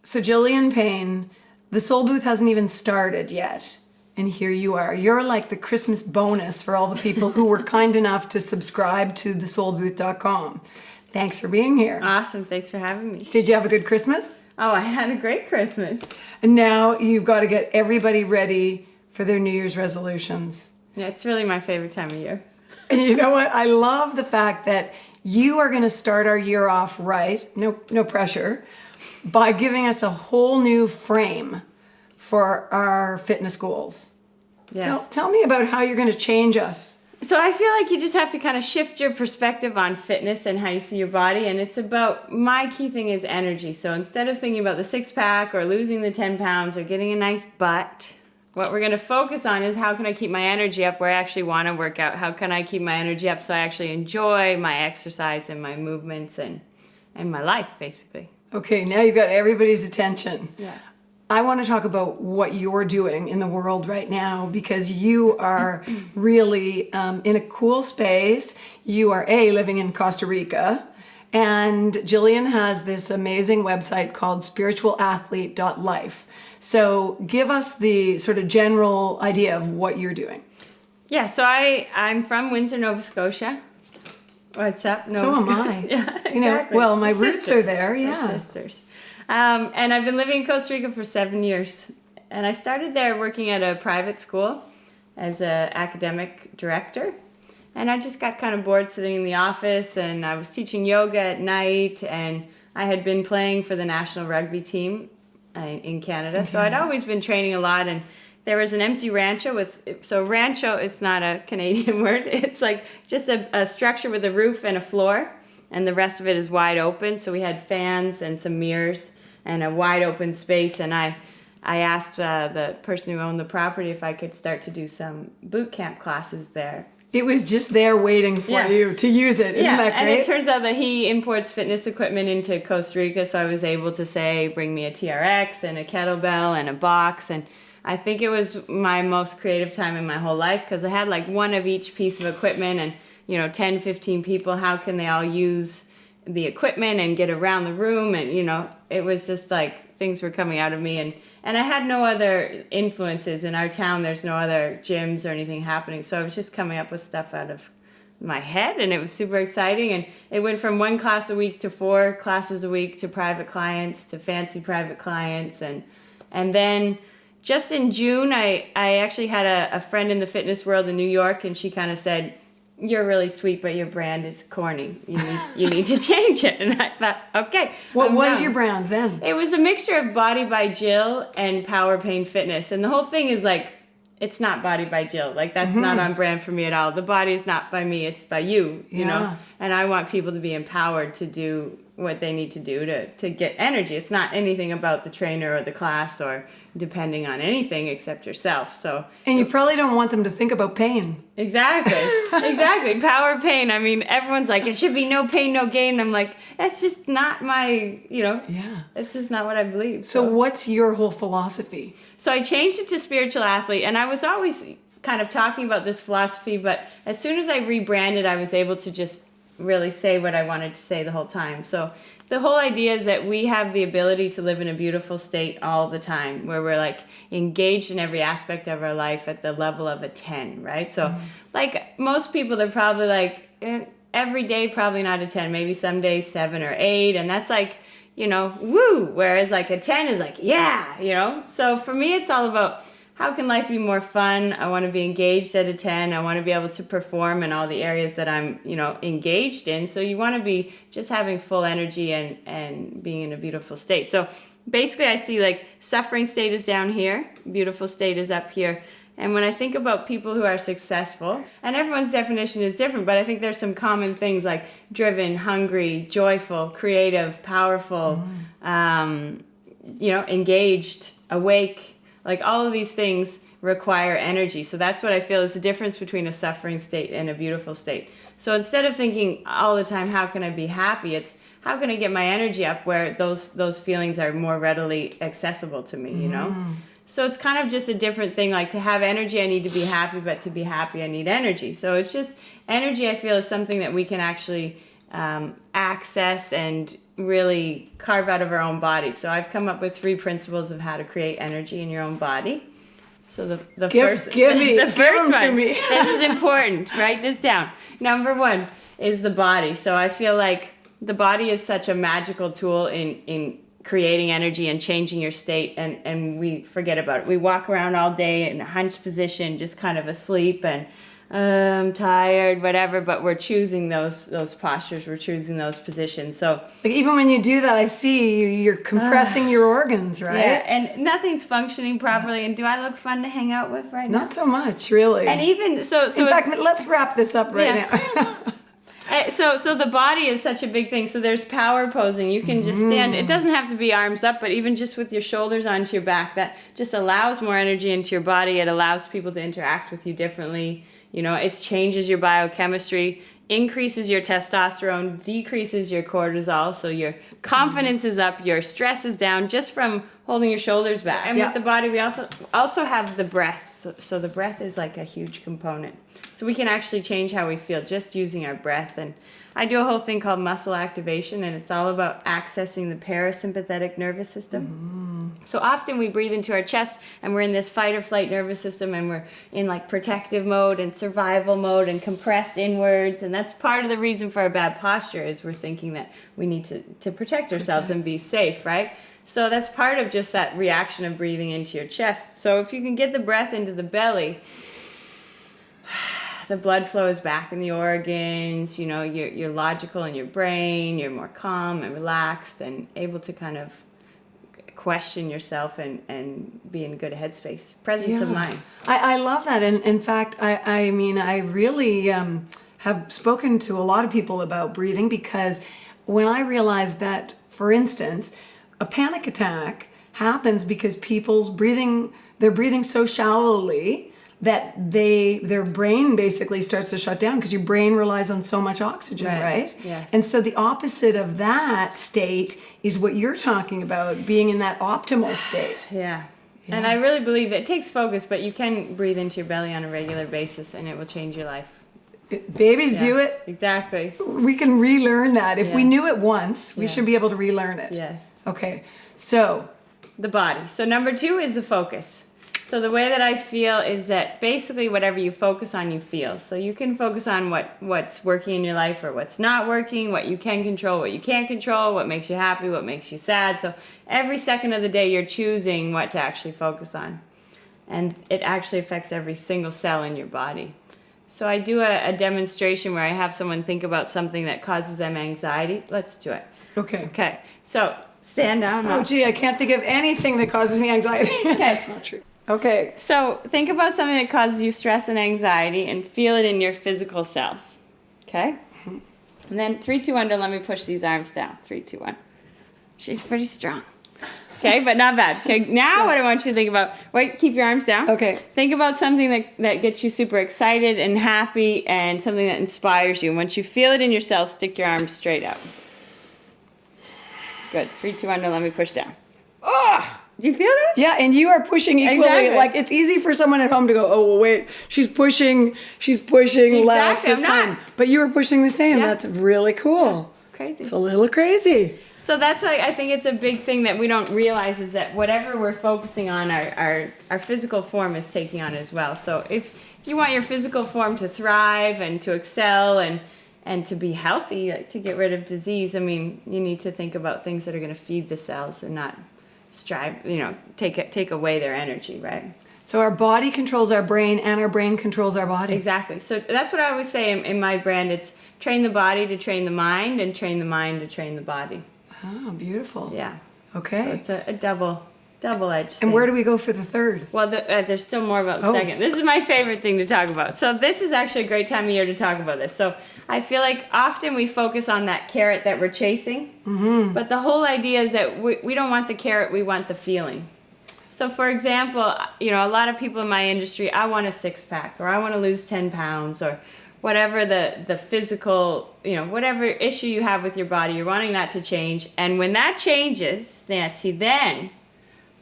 So Jillian Payne, the Soul Booth hasn't even started yet. And here you are. You're like the Christmas bonus for all the people who were kind enough to subscribe to thesoulbooth.com. Thanks for being here. Awesome. Thanks for having me. Did you have a good Christmas? Oh, I had a great Christmas. And now you've got to get everybody ready for their New Year's resolutions. Yeah, it's really my favorite time of year. And you know what? I love the fact that you are going to start our year off right, no pressure, by giving us a whole new frame for our fitness goals. Yes. Tell me about how you're going to change us. So I feel like you just have to kind of shift your perspective on fitness and how you see your body. And it's about, my key thing is energy. So instead of thinking about the 6-pack or losing the 10 pounds or getting a nice butt, what we're going to focus on is how can I keep my energy up where I actually want to work out? How can I keep my energy up so I actually enjoy my exercise and my movements and my life, basically. Okay, now you've got everybody's attention. Yeah. I want to talk about what you're doing in the world right now because you are really in a cool space. You are living in Costa Rica, and Jillian has this amazing website called spiritualathlete.life. So give us the sort of general idea of what you're doing. Yeah, so I'm from Windsor, Nova Scotia. What's up? So am I. Yeah, exactly. You know, well, my roots are there, We're yeah. sisters. And I've been living in Costa Rica for 7 years. And I started there working at a private school as an academic director. And I just got kind of bored sitting in the office, and I was teaching yoga at night, and I had been playing for the national rugby team in Canada. So I'd always been training a lot, and there was an empty rancho so rancho, it's not a Canadian word. It's like just a structure with a roof and a floor, and the rest of it is wide open. So we had fans and some mirrors and a wide open space. And I asked the person who owned the property if I could start to do some boot camp classes there. It was just there waiting for you to use it. Isn't that great? And it turns out that he imports fitness equipment into Costa Rica, so I was able to say, bring me a TRX and a kettlebell and a box. And I think it was my most creative time in my whole life because I had like one of each piece of equipment and, 10, 15 people, how can they all use the equipment and get around the room? And, it was just like things were coming out of me. And I had no other influences in our town. There's no other gyms or anything happening. So I was just coming up with stuff out of my head, and it was super exciting. And it went from 1 class a week to 4 classes a week to private clients to fancy private clients. And then just in June, I actually had a friend in the fitness world in New York, and she kind of said, "You're really sweet, but your brand is corny. You need to change it." And I thought, okay. What was your brand then? It was a mixture of Body by Jill and Power Payne Fitness. And the whole thing is like, it's not Body by Jill. Like, that's not on brand for me at all. The body is not by me, it's by you, you know? And I want people to be empowered to do what they need to do to get energy. It's not anything about the trainer or the class or depending on anything except yourself. And you probably don't want them to think about pain. Exactly. Power Payne. I mean, everyone's like, it should be no pain, no gain. I'm like, that's just not my, it's just not what I believe. So what's your whole philosophy? So I changed it to spiritual athlete, and I was always kind of talking about this philosophy, but as soon as I rebranded, I was able to just really say what I wanted to say the whole time. So the whole idea is that we have the ability to live in a beautiful state all the time, where we're like engaged in every aspect of our life at the level of a 10, right? So like most people, they're probably like every day, probably not a 10, maybe some days 7 or 8. And that's like, woo. Whereas like a 10 is like, yeah. So for me, it's all about how can life be more fun? I want to be engaged at a 10. I want to be able to perform in all the areas that I'm, engaged in. So you want to be just having full energy and being in a beautiful state. So basically I see like suffering state is down here, beautiful state is up here. And when I think about people who are successful, and everyone's definition is different, but I think there's some common things like driven, hungry, joyful, creative, powerful, engaged, awake. Like all of these things require energy. So that's what I feel is the difference between a suffering state and a beautiful state. So instead of thinking all the time, how can I be happy? It's how can I get my energy up where those feelings are more readily accessible to me, So it's kind of just a different thing. Like to have energy, I need to be happy, but to be happy, I need energy. So it's just energy, I feel, is something that we can actually access and really carve out of our own body. So I've come up with 3 principles of how to create energy in your own body. So the first one, this is important. Write this down. Number 1 is the body. So I feel like the body is such a magical tool in creating energy and changing your state, and we forget about it. We walk around all day in a hunched position, just kind of asleep and I'm tired, whatever, but we're choosing those postures, we're choosing those positions. So like even when you do that, I see you're compressing your organs, right? Yeah, and nothing's functioning properly. And do I look fun to hang out with right now? Not so much, really. And even so in fact, let's wrap this up right now. So the body is such a big thing. So there's power posing. You can just stand. It doesn't have to be arms up, but even just with your shoulders onto your back, that just allows more energy into your body. It allows people to interact with you differently. You know, it changes your biochemistry, increases your testosterone, decreases your cortisol, so your confidence is up, your stress is down just from holding your shoulders back. And with the body, we also have the breath. So the breath is like a huge component. So we can actually change how we feel just using our breath. And I do a whole thing called muscle activation, and it's all about accessing the parasympathetic nervous system. So often we breathe into our chest and we're in this fight or flight nervous system, and we're in like protective mode and survival mode and compressed inwards. And that's part of the reason for our bad posture, is we're thinking that we need to protect ourselves and be safe, right? So that's part of just that reaction of breathing into your chest. So if you can get the breath into the belly, the blood flow is back in the organs, you know, you're logical in your brain, you're more calm and relaxed and able to kind of question yourself and be in a good headspace, presence of mind. I love that. And in fact, I mean, I really have spoken to a lot of people about breathing, because when I realized that, for instance, a panic attack happens because they're breathing so shallowly that their brain basically starts to shut down, because your brain relies on so much oxygen, right? Yes. And so the opposite of that state is what you're talking about, being in that optimal state. Yeah. And I really believe it takes focus, but you can breathe into your belly on a regular basis and it will change your life. Babies do it. Exactly. We can relearn that. If we knew it once, we should be able to relearn it. Yes. Okay. So the body. So number 2 is the focus. So the way that I feel is that basically whatever you focus on, you feel. So you can focus on what's working in your life or what's not working, what you can control, what you can't control, what makes you happy, what makes you sad. So every second of the day you're choosing what to actually focus on. And it actually affects every single cell in your body. So I do a demonstration where I have someone think about something that causes them anxiety. Let's do it. Okay. So stand down. Oh, gee, I can't think of anything that causes me anxiety. That's not true. Okay. So think about something that causes you stress and anxiety and feel it in your physical cells. Okay? And then 3, 2, 1, let me push these arms down. 3, 2, 1. She's pretty strong. Okay, but not bad. Okay, now what I want you to think about, wait, keep your arms down. Okay. Think about something that gets you super excited and happy, and something that inspires you. Once you feel it in your cells, stick your arms straight up. Good. 3, 2, 1, let me push down. Oh! Do you feel that? Yeah, and you are pushing equally. Exactly. Like, it's easy for someone at home to go, oh, well, wait, she's pushing less this time. But you were pushing the same. Yeah. That's really cool. Crazy. It's a little crazy. So that's why I think it's a big thing that we don't realize, is that whatever we're focusing on, our physical form is taking on as well. So if you want your physical form to thrive and to excel and to be healthy, like to get rid of disease, I mean, you need to think about things that are going to feed the cells and not take away their energy, right? So our body controls our brain, and our brain controls our body. Exactly. So that's what I always say in my brand. It's train the body to train the mind, and train the mind to train the body. Oh, beautiful. Yeah. Okay. So it's a double-edged thing. And where do we go for the third? Well, there's still more about the second. This is my favorite thing to talk about. So this is actually a great time of year to talk about this. So I feel like often we focus on that carrot that we're chasing, but the whole idea is that we don't want the carrot, we want the feeling. So for example, a lot of people in my industry, I want a 6-pack, or I want to lose 10 pounds, or whatever the physical, whatever issue you have with your body, you're wanting that to change. And when that changes, Nancy, then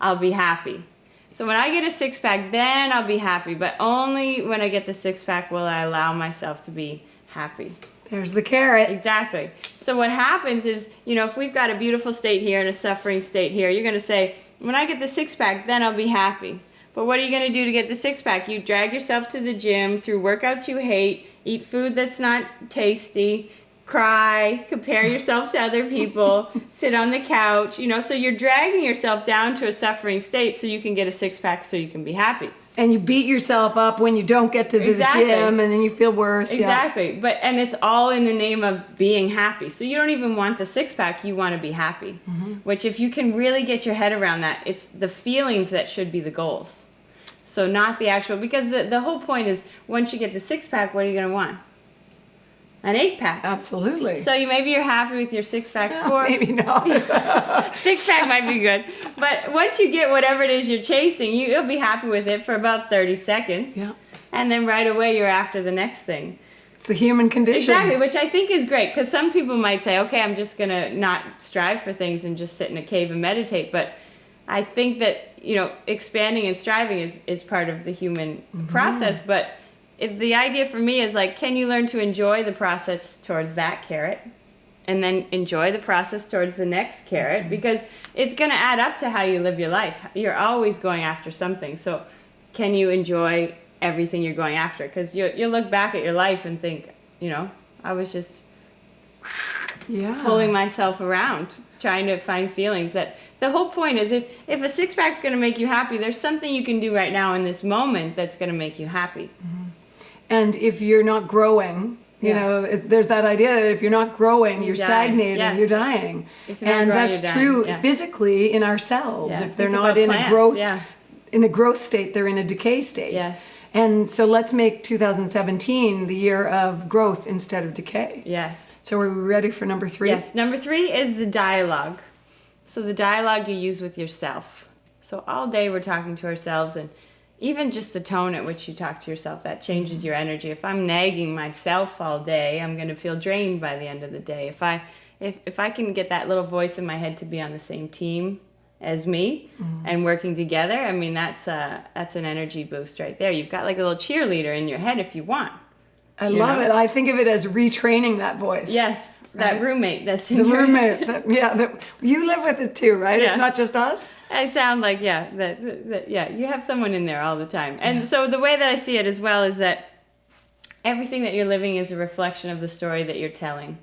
I'll be happy. So when I get a 6-pack, then I'll be happy. But only when I get the 6-pack will I allow myself to be happy. There's the carrot. Exactly. So what happens is, if we've got a beautiful state here and a suffering state here, you're going to say, when I get the six-pack, then I'll be happy. But what are you going to do to get the six-pack? You drag yourself to the gym through workouts you hate, eat food that's not tasty, cry, compare yourself to other people, sit on the couch, so you're dragging yourself down to a suffering state so you can get a six-pack so you can be happy. And you beat yourself up when you don't get to the gym, and then you feel worse. Exactly. Yeah. And it's all in the name of being happy. So you don't even want the six-pack, you want to be happy. Which, if you can really get your head around that, it's the feelings that should be the goals. So not the actual, because the whole point is, once you get the six-pack, what are you going to want? An 8-pack. Absolutely. So maybe you're happy with your six-pack. Maybe not. Six-pack might be good. But once you get whatever it is you're chasing, you'll be happy with it for about 30 seconds. Yeah. And then right away you're after the next thing. It's the human condition. Exactly, which I think is great. Because some people might say, okay, I'm just going to not strive for things and just sit in a cave and meditate. But I think that, expanding and striving is part of the human process. But the idea for me is like, can you learn to enjoy the process towards that carrot and then enjoy the process towards the next carrot? Because it's going to add up to how you live your life. You're always going after something. So can you enjoy everything you're going after? Because you'll look back at your life and think, I was just pulling myself around, trying to find feelings. That the whole point is, if a six-pack's going to make you happy, there's something you can do right now in this moment that's going to make you happy. And if you're not growing, there's that idea that if you're not growing, you're stagnating, you're dying. And that's true physically in our cells. If they're not in a growth state, they're in a decay state. Yes. And so let's make 2017 the year of growth instead of decay. Yes. So are we ready for number 3? Yes. Number 3 is the dialogue. So the dialogue you use with yourself. So all day we're talking to ourselves, and even just the tone at which you talk to yourself, that changes your energy. If I'm nagging myself all day, I'm going to feel drained by the end of the day. If I can get that little voice in my head to be on the same team as me and working together, I mean, that's an energy boost right there. You've got like a little cheerleader in your head if you want. I love it. I think of it as retraining that voice. Yes. That roommate that's in the your roommate. You live with it too, right? Yeah. It's not just us. I sound like you have someone in there all the time. And so the way that I see it as well is that everything that you're living is a reflection of the story that you're telling.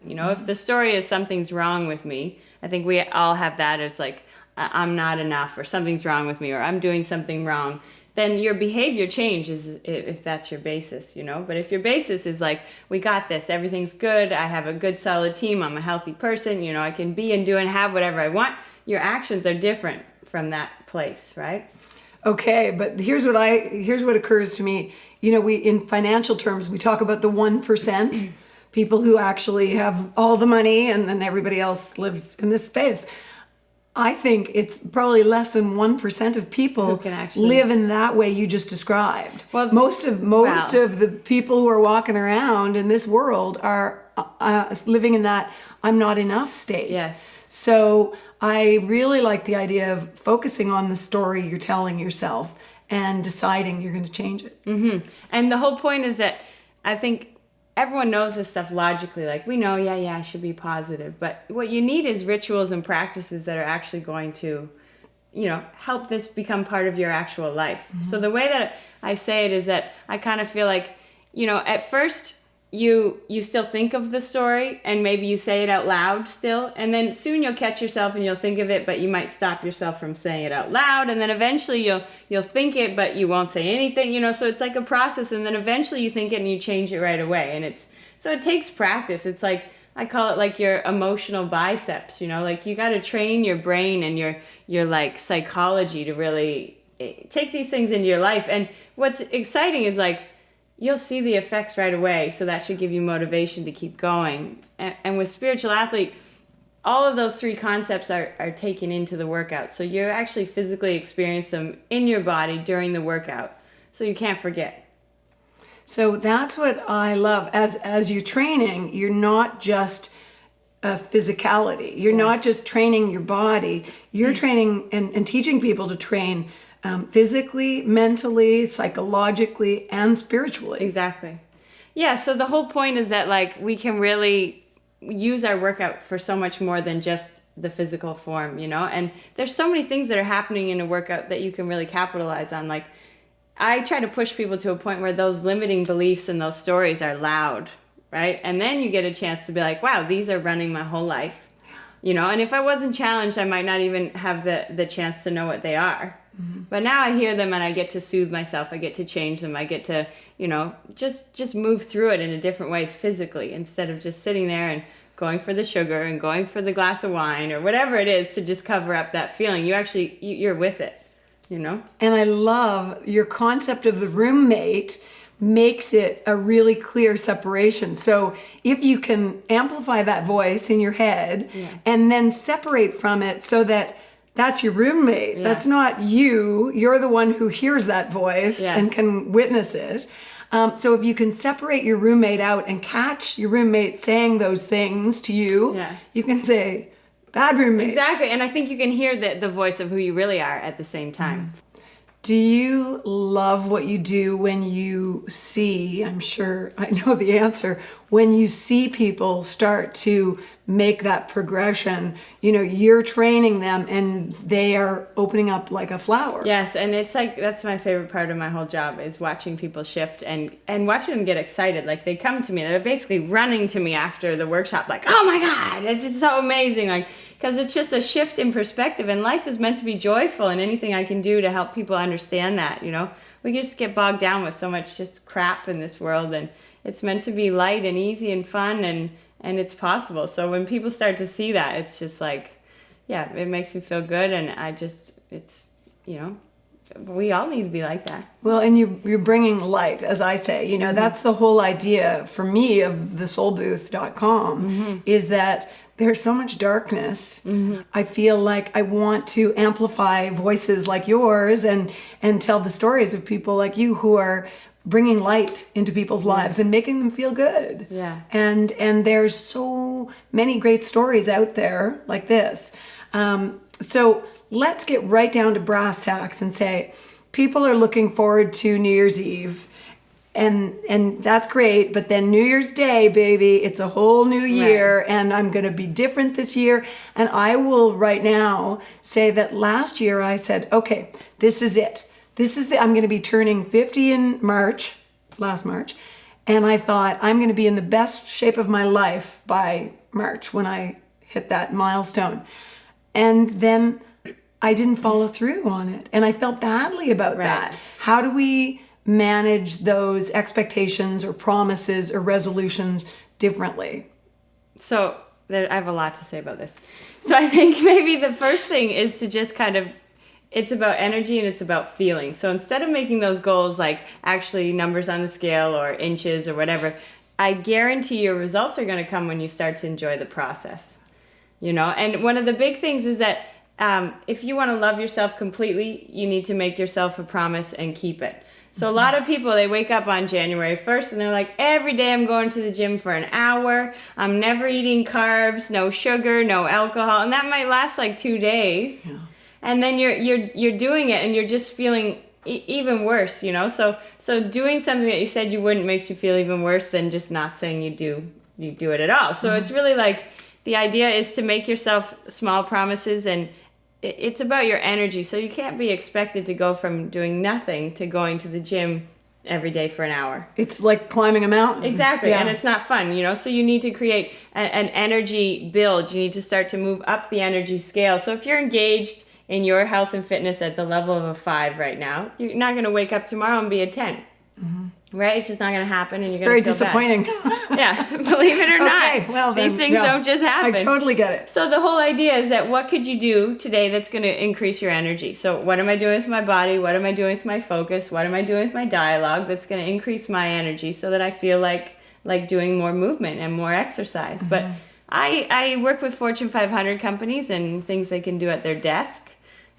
If the story is something's wrong with me, I think we all have that as like, I'm not enough, or something's wrong with me, or I'm doing something wrong. Then your behavior changes if that's your basis, But if your basis is like, we got this, everything's good, I have a good solid team, I'm a healthy person, I can be and do and have whatever I want, your actions are different from that place, right? Okay, but here's what occurs to me. We in financial terms, we talk about the 1%, people who actually have all the money, and then everybody else lives in this space. I think it's probably less than 1% of people can actually live in that way you just described. Well, most of the people who are walking around in this world are living in that I'm not enough state. Yes. So I really like the idea of focusing on the story you're telling yourself and deciding you're going to change it. Mm-hmm. And the whole point is that I think everyone knows this stuff logically. Like, we know, I should be positive. But what you need is rituals and practices that are actually going to, help this become part of your actual life. Mm-hmm. So the way that I say it is that I kind of feel like, at first you still think of the story and maybe you say it out loud still. And then soon you'll catch yourself and you'll think of it, but you might stop yourself from saying it out loud. And then eventually you'll think it, but you won't say anything, so it's like a process. And then eventually you think it and you change it right away. And so it takes practice. It's like, I call it like your emotional biceps, like you got to train your brain and your like psychology to really take these things into your life. And what's exciting is like, you'll see the effects right away, so that should give you motivation to keep going. And with Spiritual Athlete, all of those 3 concepts are taken into the workout. So you actually physically experience them in your body during the workout, so you can't forget. So that's what I love. As you're training, you're not just a physicality. You're not just training your body. You're training and teaching people to train physically, mentally, psychologically, and spiritually. Exactly. Yeah, so the whole point is that like we can really use our workout for so much more than just the physical form, you know? And there's so many things that are happening in a workout that you can really capitalize on. Like I try to push people to a point where those limiting beliefs and those stories are loud, right? And then you get a chance to be like, wow, these are running my whole life. You know, and if I wasn't challenged, I might not even have the chance to know what they are. Mm-hmm. But now I hear them and I get to soothe myself. I get to change them. I get to, you know, just move through it in a different way physically instead of just sitting there and going for the sugar and going for the glass of wine or whatever it is to just cover up that feeling. You're with it, you know? And I love your concept of the roommate makes it a really clear separation. So if you can amplify that voice in your head and then separate from it so that that's your roommate. Yeah. That's not you. You're the one who hears that voice and can witness it. So if you can separate your roommate out and catch your roommate saying those things to you, you can say, bad roommate. Exactly. And I think you can hear the voice of who you really are at the same time. Do you love what you do when you see, I'm sure I know the answer, when you see people start to make that progression, you know, you're training them and they are opening up like a flower. Yes, and it's like, that's my favorite part of my whole job is watching people shift and watching them get excited. Like they come to me, they're basically running to me after the workshop, like, oh my God, this is so amazing. Like, because it's just a shift in perspective and life is meant to be joyful and anything I can do to help people understand that, you know. We just get bogged down with so much just crap in this world and it's meant to be light and easy and fun and it's possible. So when people start to see that, it's just like, yeah, it makes me feel good and it's, you know, we all need to be like that. Well, and you're bringing light, as I say, you know, that's the whole idea for me of the soulbooth.com is that there's so much darkness. I feel like I want to amplify voices like yours and tell the stories of people like you who are bringing light into people's lives and making them feel good. Yeah. And there's so many great stories out there like this. So let's get right down to brass tacks and say people are looking forward to New Year's Eve. And that's great, but then New Year's Day, baby, it's a whole new year, and I'm going to be different this year. And I will right now say that last year I said, okay, this is it. I'm going to be turning 50 in last March. And I thought I'm going to be in the best shape of my life by March when I hit that milestone. And then I didn't follow through on it. And I felt badly about that. How do we manage those expectations or promises or resolutions differently? So I have a lot to say about this. So I think maybe the first thing is to just kind of, it's about energy and it's about feeling. So instead of making those goals like actually numbers on the scale or inches or whatever, I guarantee your results are going to come when you start to enjoy the process. You know, and one of the big things is that if you want to love yourself completely, you need to make yourself a promise and keep it. So a lot of people, they wake up on January 1st and they're like, every day I'm going to the gym for an hour. I'm never eating carbs, no sugar, no alcohol. And that might last like 2 days. Yeah. And then you're doing it and you're just feeling even worse, you know? So doing something that you said you wouldn't makes you feel even worse than just not saying you do it at all. So it's really like the idea is to make yourself small promises and it's about your energy. So you can't be expected to go from doing nothing to going to the gym every day for an hour. It's like climbing a mountain. Exactly. Yeah. And it's not fun, you know? So you need to create an energy build. You need to start to move up the energy scale. So if you're engaged in your health and fitness at the level of a 5 right now, you're not going to wake up tomorrow and be a 10. Right? It's just not going to happen. And it's you're very feel disappointing. Yeah, believe it or not. Well, then, these things don't just happen. I totally get it. So the whole idea is that what could you do today that's going to increase your energy? So what am I doing with my body? What am I doing with my focus? What am I doing with my dialogue that's going to increase my energy so that I feel like doing more movement and more exercise? But I work with Fortune 500 companies and things they can do at their desk.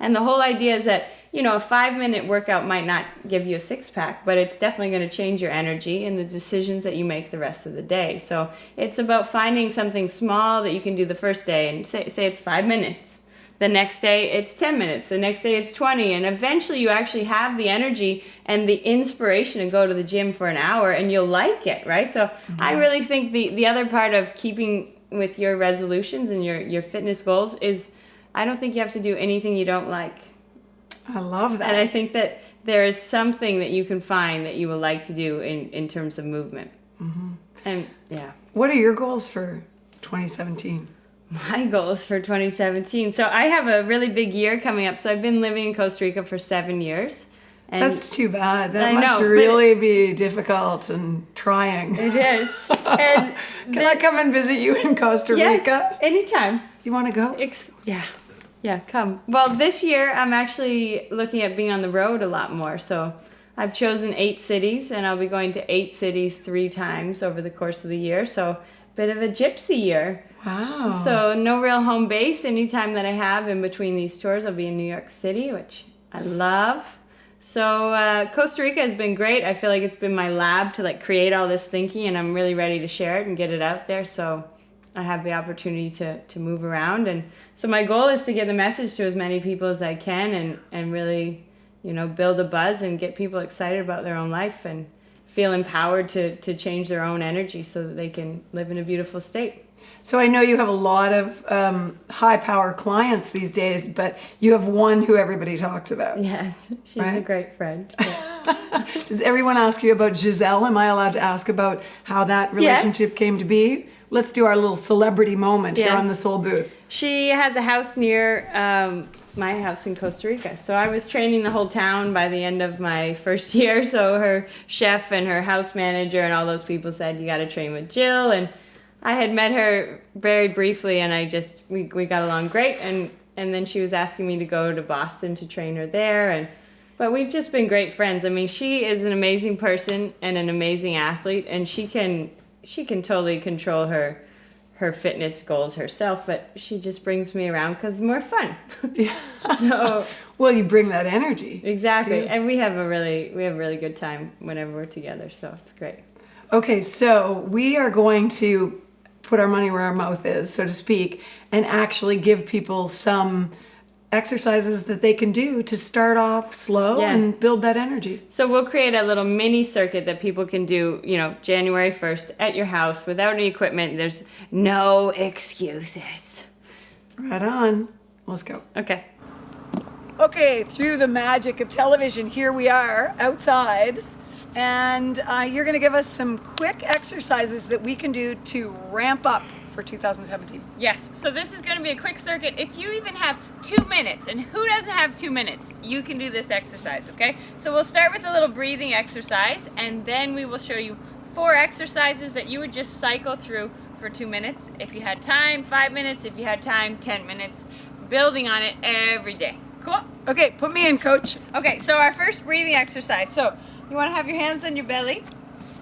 And the whole idea is that, you know, a 5-minute workout might not give you a 6-pack, but it's definitely going to change your energy and the decisions that you make the rest of the day. So it's about finding something small that you can do the first day and say it's 5 minutes. The next day it's 10 minutes. The next day it's 20. And eventually you actually have the energy and the inspiration to go to the gym for an hour and you'll like it, right? So I really think the other part of keeping with your resolutions and your fitness goals is I don't think you have to do anything you don't like. I love that. And I think that there is something that you can find that you will like to do in terms of movement. And yeah. What are your goals for 2017? My goals for 2017. So I have a really big year coming up. So I've been living in Costa Rica for 7 years. And That's too bad. That I must know, really be difficult and trying. it is. And Can I come and visit you in Costa Rica? yes, anytime. You want to go? Yeah, come. Well, this year I'm actually looking at being on the road a lot more. So I've chosen 8 cities, and I'll be going to 8 cities 3 times over the course of the year. So bit of a gypsy year. Wow. So no real home base. Anytime that I have in between these tours, I'll be in New York City, which I love. So Costa Rica has been great. I feel like it's been my lab to like create all this thinking, and I'm really ready to share it and get it out there. So I have the opportunity to move around. And so my goal is to get the message to as many people as I can and really, build a buzz and get people excited about their own life and feel empowered to change their own energy so that they can live in a beautiful state. So I know you have a lot of high power clients these days, but you have one who everybody talks about. Yes, she's Right? a great friend. Yeah. Does everyone ask you about Giselle? Am I allowed to ask about how that relationship came to be? Let's do our little celebrity moment here on the Soul Booth. She has a house near my house in Costa Rica. So I was training the whole town by the end of my first year. So her chef and her house manager and all those people said, you got to train with Jill. And I had met her very briefly, and we got along great. And then she was asking me to go to Boston to train her there. But we've just been great friends. I mean, she is an amazing person and an amazing athlete, and she can totally control her fitness goals herself, but she just brings me around because it's more fun. Yeah. So Well, you bring that energy. exactly, too. and we have a really good time whenever we're together. So it's great. Okay, so we are going to put our money where our mouth is, so to speak, and actually give people some exercises that they can do to start off slow and build that energy. So we'll create a little mini circuit that people can do, January 1st at your house without any equipment. There's no excuses. Right on. Let's go. Okay. Okay, through the magic of television, here we are outside, and you're going to give us some quick exercises that we can do to ramp up for 2017. Yes, so this is going to be a quick circuit. If you even have 2 minutes, and who doesn't have 2 minutes, you can do this exercise, okay? So we'll start with a little breathing exercise, and then we will show you 4 exercises that you would just cycle through for 2 minutes. If you had time, 5 minutes. If you had time, 10 minutes. Building on it every day. Cool? Okay, put me in, coach. Okay, so our first breathing exercise. So you want to have your hands on your belly,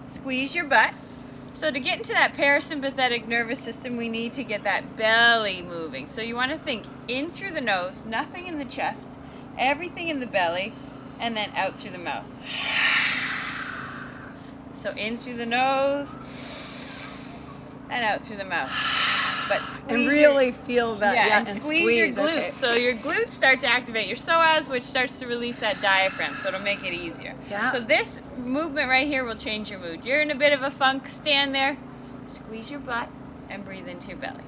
squeeze your butt. So to get into that parasympathetic nervous system, we need to get that belly moving. So you want to think in through the nose, nothing in the chest, everything in the belly, and then out through the mouth. So in through the nose and out through the mouth. But squeeze And really feel that. and squeeze your glutes. Okay. So your glutes start to activate your psoas, which starts to release that diaphragm, so it'll make it easier. Yeah. So this movement right here will change your mood. You're in a bit of a funk, stand there, squeeze your butt, and breathe into your belly.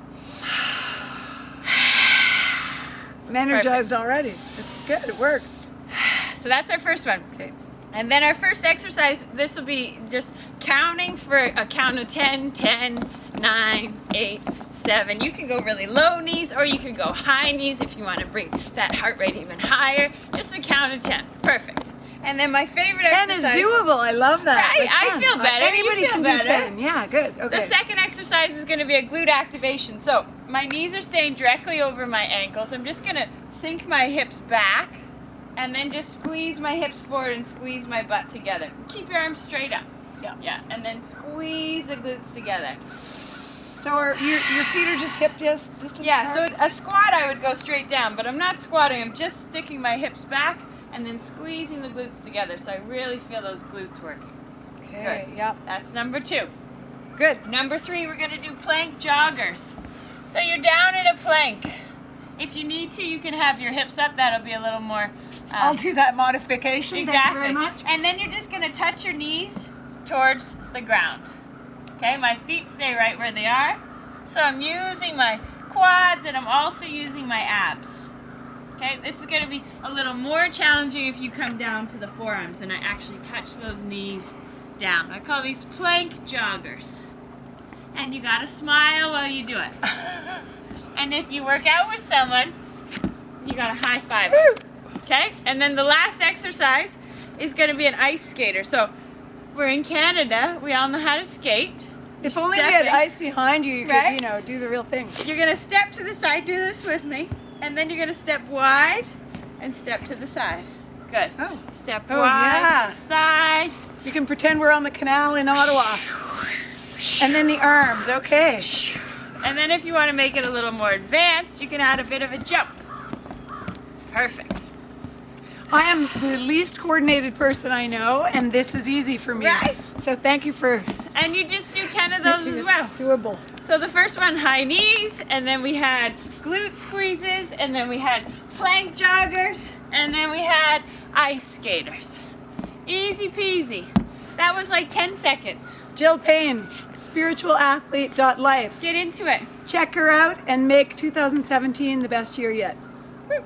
I'm energized already. It's good, it works. So that's our first one. Okay. And then our first exercise, this will be just counting for a count of 10, 10, 9, 8, 7. You can go really low knees, or you can go high knees if you want to bring that heart rate even higher. Just a count of 10. Perfect. And then my favorite 10 exercise. is doable. I love that. Right, Like I 10. feel better. Anybody You feel can better. do 10. Yeah, good. Okay. The second exercise is going to be a glute activation. So my knees are staying directly over my ankles. I'm just going to sink my hips back and then just squeeze my hips forward and squeeze my butt together. Keep your arms straight up. Yeah. Yeah, and then squeeze the glutes together. So your feet are just hip distance Yeah, apart? so a squat I would go straight down, but I'm not squatting. I'm just sticking my hips back and then squeezing the glutes together. So I really feel those glutes working. Okay, Good. yep. That's number 2. Good. Number 3, we're going to do plank joggers. So you're down in a plank. If you need to, you can have your hips up. That'll be a little more. I'll do that modification. Exactly. Thank you very much. And then you're just going to touch your knees towards the ground. Okay, my feet stay right where they are. So I'm using my quads and I'm also using my abs. Okay, this is going to be a little more challenging if you come down to the forearms and I actually touch those knees down. I call these plank joggers. And you got to smile while you do it. And if you work out with someone, you got to high five. Okay, and then the last exercise is going to be an ice skater. So we're in Canada, we all know how to skate. If You're only we had stepping. ice behind you, you could, Right? you know, do the real thing. You're going to step to the side, do this with me, and then you're going to step wide and step to the side. Good. Oh. Step Oh, wide, yeah. side. You can pretend we're on the canal in Ottawa. And then the arms, okay. And then if you want to make it a little more advanced, you can add a bit of a jump. Perfect. I am the least coordinated person I know, and this is easy for me. Right. So thank you for And you just do 10 of those as well. Doable. So the first one, high knees, and then we had glute squeezes, and then we had plank joggers, and then we had ice skaters. Easy peasy. That was like 10 seconds. Jill Payne, spiritualathlete.life. Get into it. Check her out and make 2017 the best year yet. Woo.